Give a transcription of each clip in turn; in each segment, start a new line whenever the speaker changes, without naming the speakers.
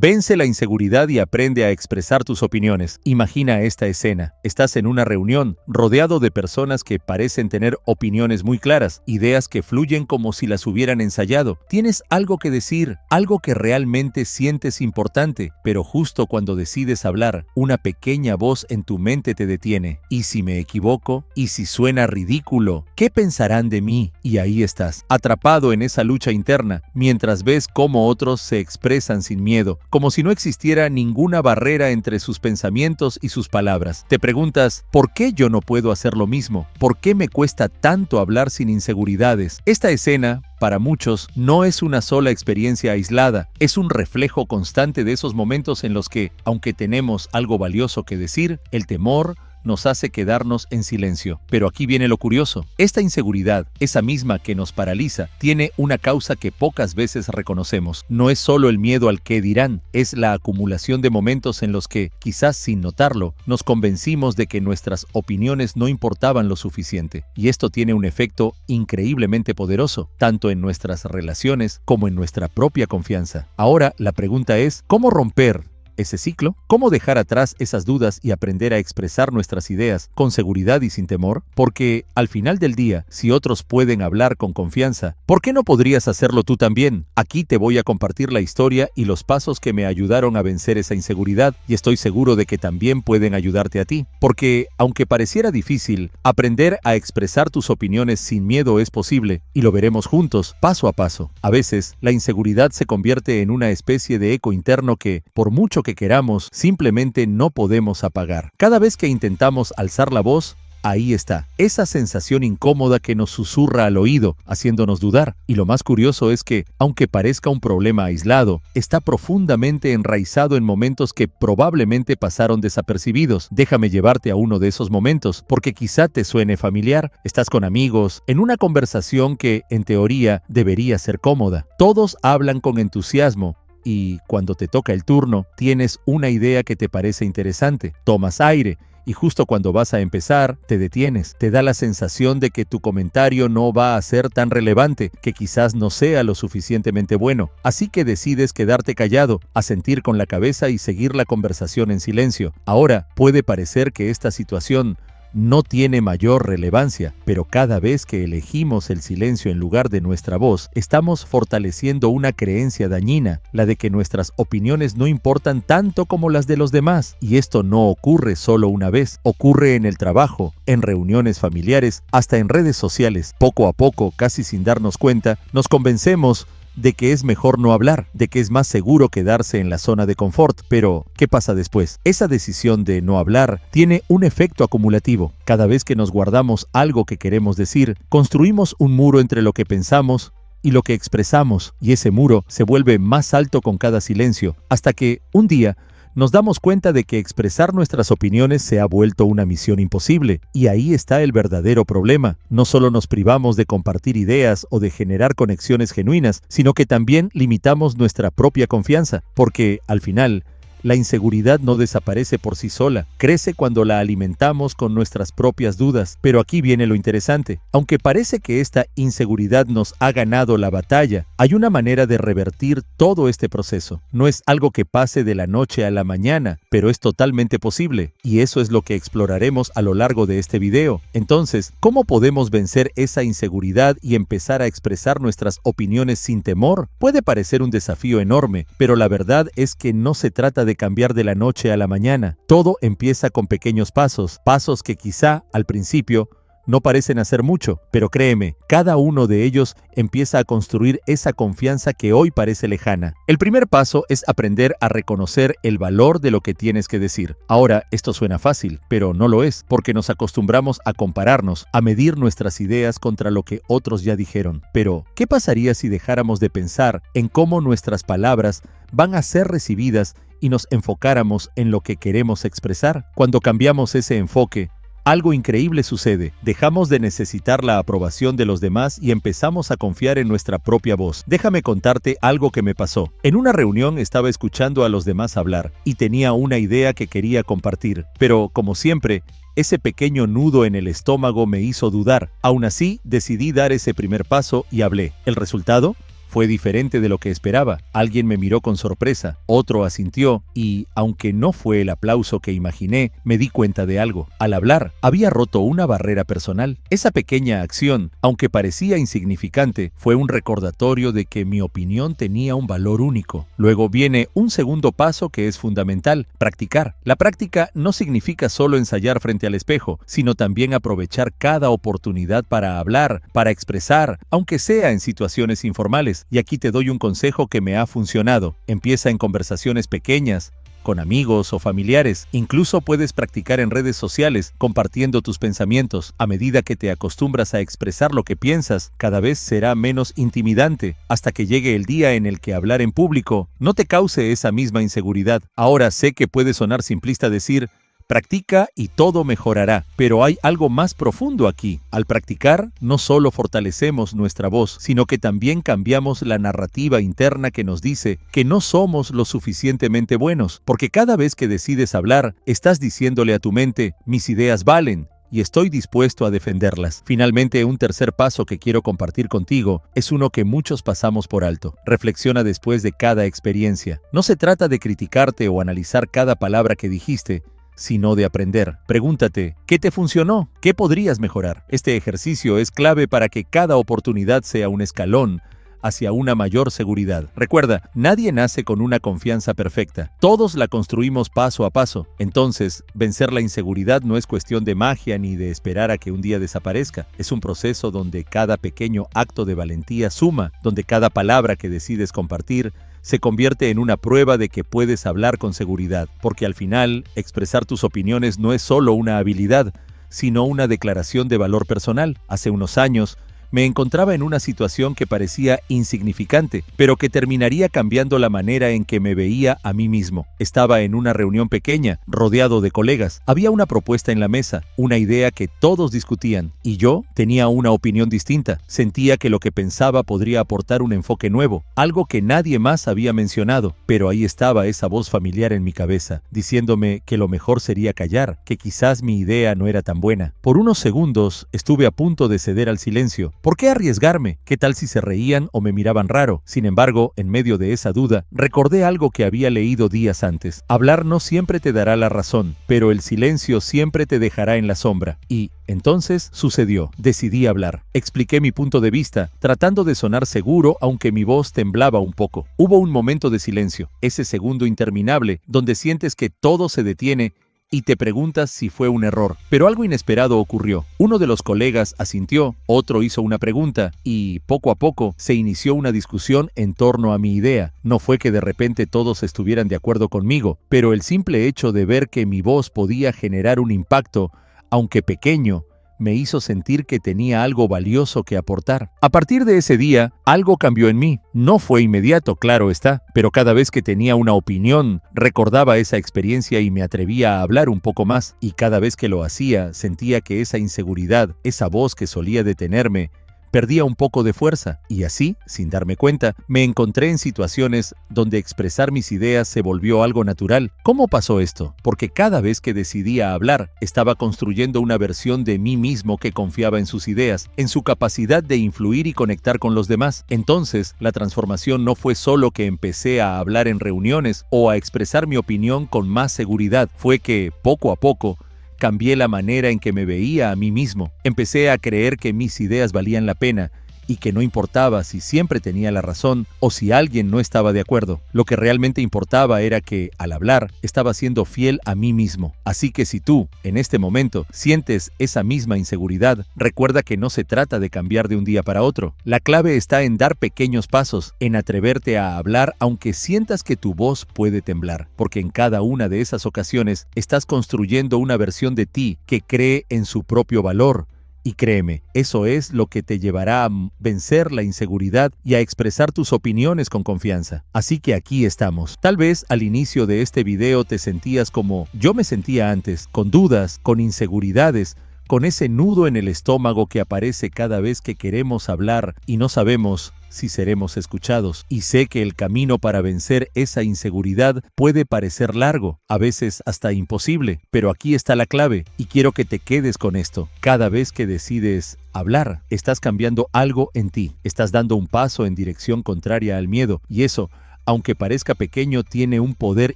Vence la inseguridad y aprende a expresar tus opiniones. Imagina esta escena. Estás en una reunión, rodeado de personas que parecen tener opiniones muy claras, ideas que fluyen como si las hubieran ensayado. Tienes algo que decir, algo que realmente sientes importante, pero justo cuando decides hablar, una pequeña voz en tu mente te detiene. ¿Y si me equivoco? ¿Y si suena ridículo? ¿Qué pensarán de mí? Y ahí estás, atrapado en esa lucha interna, mientras ves cómo otros se expresan sin miedo, como si no existiera ninguna barrera entre sus pensamientos y sus palabras. Te preguntas, ¿por qué yo no puedo hacer lo mismo? ¿Por qué me cuesta tanto hablar sin inseguridades? Esta escena, para muchos, no es una sola experiencia aislada, es un reflejo constante de esos momentos en los que, aunque tenemos algo valioso que decir, el temor nos hace quedarnos en silencio. Pero aquí viene lo curioso. Esta inseguridad, esa misma que nos paraliza, tiene una causa que pocas veces reconocemos. No es solo el miedo al qué dirán, es la acumulación de momentos en los que, quizás sin notarlo, nos convencimos de que nuestras opiniones no importaban lo suficiente. Y esto tiene un efecto increíblemente poderoso, tanto en nuestras relaciones como en nuestra propia confianza. Ahora, la pregunta es, ¿cómo romper ese ciclo? ¿Cómo dejar atrás esas dudas y aprender a expresar nuestras ideas con seguridad y sin temor? Porque al final del día, si otros pueden hablar con confianza, ¿por qué no podrías hacerlo tú también? Aquí te voy a compartir la historia y los pasos que me ayudaron a vencer esa inseguridad, y estoy seguro de que también pueden ayudarte a ti. Porque, aunque pareciera difícil, aprender a expresar tus opiniones sin miedo es posible, y lo veremos juntos, paso a paso. A veces, la inseguridad se convierte en una especie de eco interno que, por mucho que queramos, simplemente no podemos apagar. Cada vez que intentamos alzar la voz, ahí está, esa sensación incómoda que nos susurra al oído, haciéndonos dudar. Y lo más curioso es que, aunque parezca un problema aislado, está profundamente enraizado en momentos que probablemente pasaron desapercibidos. Déjame llevarte a uno de esos momentos, porque quizá te suene familiar. Estás con amigos, en una conversación que, en teoría, debería ser cómoda. Todos hablan con entusiasmo, y cuando te toca el turno, tienes una idea que te parece interesante. Tomas aire y justo cuando vas a empezar, te detienes. Te da la sensación de que tu comentario no va a ser tan relevante, que quizás no sea lo suficientemente bueno. Así que decides quedarte callado, asentir con la cabeza y seguir la conversación en silencio. Ahora, puede parecer que esta situación no tiene mayor relevancia, pero cada vez que elegimos el silencio en lugar de nuestra voz, estamos fortaleciendo una creencia dañina, la de que nuestras opiniones no importan tanto como las de los demás. Y esto no ocurre solo una vez, ocurre en el trabajo, en reuniones familiares, hasta en redes sociales. Poco a poco, casi sin darnos cuenta, nos convencemos de que es mejor no hablar, de que es más seguro quedarse en la zona de confort. Pero, ¿qué pasa después? Esa decisión de no hablar tiene un efecto acumulativo. Cada vez que nos guardamos algo que queremos decir, construimos un muro entre lo que pensamos y lo que expresamos, y ese muro se vuelve más alto con cada silencio, hasta que, un día, nos damos cuenta de que expresar nuestras opiniones se ha vuelto una misión imposible. Y ahí está el verdadero problema. No solo nos privamos de compartir ideas o de generar conexiones genuinas, sino que también limitamos nuestra propia confianza, porque, al final, la inseguridad no desaparece por sí sola, crece cuando la alimentamos con nuestras propias dudas. Pero aquí viene lo interesante. Aunque parece que esta inseguridad nos ha ganado la batalla, hay una manera de revertir todo este proceso. No es algo que pase de la noche a la mañana, pero es totalmente posible, y eso es lo que exploraremos a lo largo de este video. Entonces, ¿cómo podemos vencer esa inseguridad y empezar a expresar nuestras opiniones sin temor? Puede parecer un desafío enorme, pero la verdad es que no se trata de cambiar de la noche a la mañana. Todo empieza con pequeños pasos, pasos que quizá al principio no parecen hacer mucho, pero créeme, cada uno de ellos empieza a construir esa confianza que hoy parece lejana. El primer paso es aprender a reconocer el valor de lo que tienes que decir. Ahora, esto suena fácil, pero no lo es, porque nos acostumbramos a compararnos, a medir nuestras ideas contra lo que otros ya dijeron. Pero, ¿qué pasaría si dejáramos de pensar en cómo nuestras palabras van a ser recibidas y nos enfocáramos en lo que queremos expresar? Cuando cambiamos ese enfoque, algo increíble sucede. Dejamos de necesitar la aprobación de los demás y empezamos a confiar en nuestra propia voz. Déjame contarte algo que me pasó. En una reunión estaba escuchando a los demás hablar y tenía una idea que quería compartir, pero como siempre, ese pequeño nudo en el estómago me hizo dudar. Aún así, decidí dar ese primer paso y hablé. ¿El resultado? Fue diferente de lo que esperaba. Alguien me miró con sorpresa, otro asintió y, aunque no fue el aplauso que imaginé, me di cuenta de algo. Al hablar, había roto una barrera personal. Esa pequeña acción, aunque parecía insignificante, fue un recordatorio de que mi opinión tenía un valor único. Luego viene un segundo paso que es fundamental: practicar. La práctica no significa solo ensayar frente al espejo, sino también aprovechar cada oportunidad para hablar, para expresar, aunque sea en situaciones informales. Y aquí te doy un consejo que me ha funcionado. Empieza en conversaciones pequeñas, con amigos o familiares. Incluso puedes practicar en redes sociales, compartiendo tus pensamientos. A medida que te acostumbras a expresar lo que piensas, cada vez será menos intimidante, hasta que llegue el día en el que hablar en público no te cause esa misma inseguridad. Ahora sé que puede sonar simplista decir: practica y todo mejorará, pero hay algo más profundo aquí. Al practicar, no solo fortalecemos nuestra voz, sino que también cambiamos la narrativa interna que nos dice que no somos lo suficientemente buenos, porque cada vez que decides hablar, estás diciéndole a tu mente: mis ideas valen y estoy dispuesto a defenderlas. Finalmente, un tercer paso que quiero compartir contigo es uno que muchos pasamos por alto. Reflexiona después de cada experiencia. No se trata de criticarte o analizar cada palabra que dijiste, sino de aprender. Pregúntate, ¿qué te funcionó? ¿Qué podrías mejorar? Este ejercicio es clave para que cada oportunidad sea un escalón hacia una mayor seguridad. Recuerda, nadie nace con una confianza perfecta. Todos la construimos paso a paso. Entonces, vencer la inseguridad no es cuestión de magia ni de esperar a que un día desaparezca. Es un proceso donde cada pequeño acto de valentía suma, donde cada palabra que decides compartir se convierte en una prueba de que puedes hablar con seguridad, porque al final, expresar tus opiniones no es solo una habilidad, sino una declaración de valor personal. Hace unos años, me encontraba en una situación que parecía insignificante, pero que terminaría cambiando la manera en que me veía a mí mismo. Estaba en una reunión pequeña, rodeado de colegas. Había una propuesta en la mesa, una idea que todos discutían, y yo tenía una opinión distinta. Sentía que lo que pensaba podría aportar un enfoque nuevo, algo que nadie más había mencionado, pero ahí estaba esa voz familiar en mi cabeza, diciéndome que lo mejor sería callar, que quizás mi idea no era tan buena. Por unos segundos estuve a punto de ceder al silencio. ¿Por qué arriesgarme? ¿Qué tal si se reían o me miraban raro? Sin embargo, en medio de esa duda, recordé algo que había leído días antes. Hablar no siempre te dará la razón, pero el silencio siempre te dejará en la sombra. Y entonces sucedió. Decidí hablar. Expliqué mi punto de vista, tratando de sonar seguro, aunque mi voz temblaba un poco. Hubo un momento de silencio, ese segundo interminable, donde sientes que todo se detiene y te preguntas si fue un error. Pero algo inesperado ocurrió. Uno de los colegas asintió, otro hizo una pregunta y, poco a poco, se inició una discusión en torno a mi idea. No fue que de repente todos estuvieran de acuerdo conmigo, pero el simple hecho de ver que mi voz podía generar un impacto, aunque pequeño, me hizo sentir que tenía algo valioso que aportar. A partir de ese día, algo cambió en mí. No fue inmediato, claro está, pero cada vez que tenía una opinión, recordaba esa experiencia y me atrevía a hablar un poco más. Y cada vez que lo hacía, sentía que esa inseguridad, esa voz que solía detenerme, perdía un poco de fuerza, y así, sin darme cuenta, me encontré en situaciones donde expresar mis ideas se volvió algo natural. ¿Cómo pasó esto? Porque cada vez que decidía hablar, estaba construyendo una versión de mí mismo que confiaba en sus ideas, en su capacidad de influir y conectar con los demás. Entonces, la transformación no fue solo que empecé a hablar en reuniones o a expresar mi opinión con más seguridad, fue que, poco a poco, cambié la manera en que me veía a mí mismo. Empecé a creer que mis ideas valían la pena y que no importaba si siempre tenía la razón o si alguien no estaba de acuerdo. Lo que realmente importaba era que, al hablar, estaba siendo fiel a mí mismo. Así que si tú, en este momento, sientes esa misma inseguridad, recuerda que no se trata de cambiar de un día para otro. La clave está en dar pequeños pasos, en atreverte a hablar aunque sientas que tu voz puede temblar, porque en cada una de esas ocasiones estás construyendo una versión de ti que cree en su propio valor. Y créeme, eso es lo que te llevará a vencer la inseguridad y a expresar tus opiniones con confianza. Así que aquí estamos. Tal vez al inicio de este video te sentías como yo me sentía antes, con dudas, con inseguridades, con ese nudo en el estómago que aparece cada vez que queremos hablar y no sabemos si seremos escuchados. Y sé que el camino para vencer esa inseguridad puede parecer largo, a veces hasta imposible, pero aquí está la clave y quiero que te quedes con esto. Cada vez que decides hablar, estás cambiando algo en ti, estás dando un paso en dirección contraria al miedo y eso, aunque parezca pequeño, tiene un poder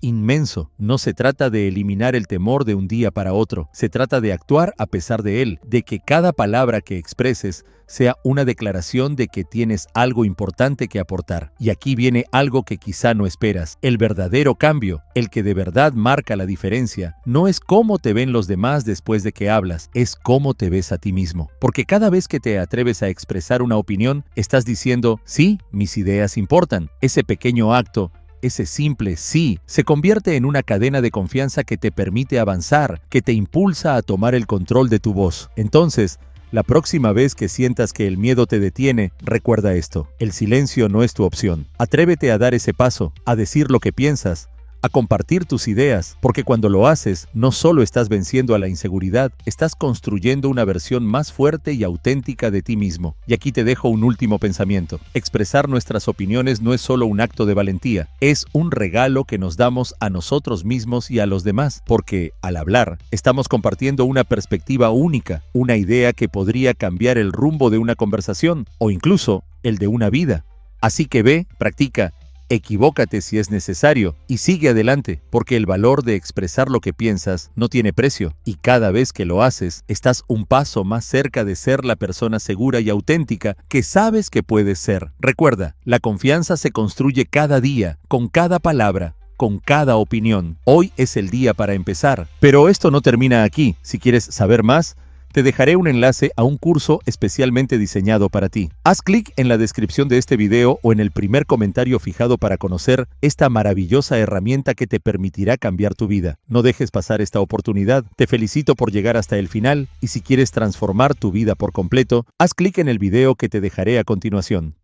inmenso. No se trata de eliminar el temor de un día para otro, se trata de actuar a pesar de él, de que cada palabra que expreses sea una declaración de que tienes algo importante que aportar. Y aquí viene algo que quizá no esperas. El verdadero cambio, el que de verdad marca la diferencia, no es cómo te ven los demás después de que hablas, es cómo te ves a ti mismo. Porque cada vez que te atreves a expresar una opinión, estás diciendo, sí, mis ideas importan. Ese pequeño acto, ese simple sí, se convierte en una cadena de confianza que te permite avanzar, que te impulsa a tomar el control de tu voz. Entonces, la próxima vez que sientas que el miedo te detiene, recuerda esto: el silencio no es tu opción. Atrévete a dar ese paso, a decir lo que piensas, a compartir tus ideas, porque cuando lo haces, no solo estás venciendo a la inseguridad, estás construyendo una versión más fuerte y auténtica de ti mismo. Y aquí te dejo un último pensamiento. Expresar nuestras opiniones no es solo un acto de valentía, es un regalo que nos damos a nosotros mismos y a los demás, porque al hablar, estamos compartiendo una perspectiva única, una idea que podría cambiar el rumbo de una conversación o incluso el de una vida. Así que ve, practica, equivócate si es necesario y sigue adelante, porque el valor de expresar lo que piensas no tiene precio y cada vez que lo haces, estás un paso más cerca de ser la persona segura y auténtica que sabes que puedes ser. Recuerda, la confianza se construye cada día, con cada palabra, con cada opinión. Hoy es el día para empezar. Pero esto no termina aquí. Si quieres saber más, te dejaré un enlace a un curso especialmente diseñado para ti. Haz clic en la descripción de este video o en el primer comentario fijado para conocer esta maravillosa herramienta que te permitirá cambiar tu vida. No dejes pasar esta oportunidad. Te felicito por llegar hasta el final y si quieres transformar tu vida por completo, haz clic en el video que te dejaré a continuación.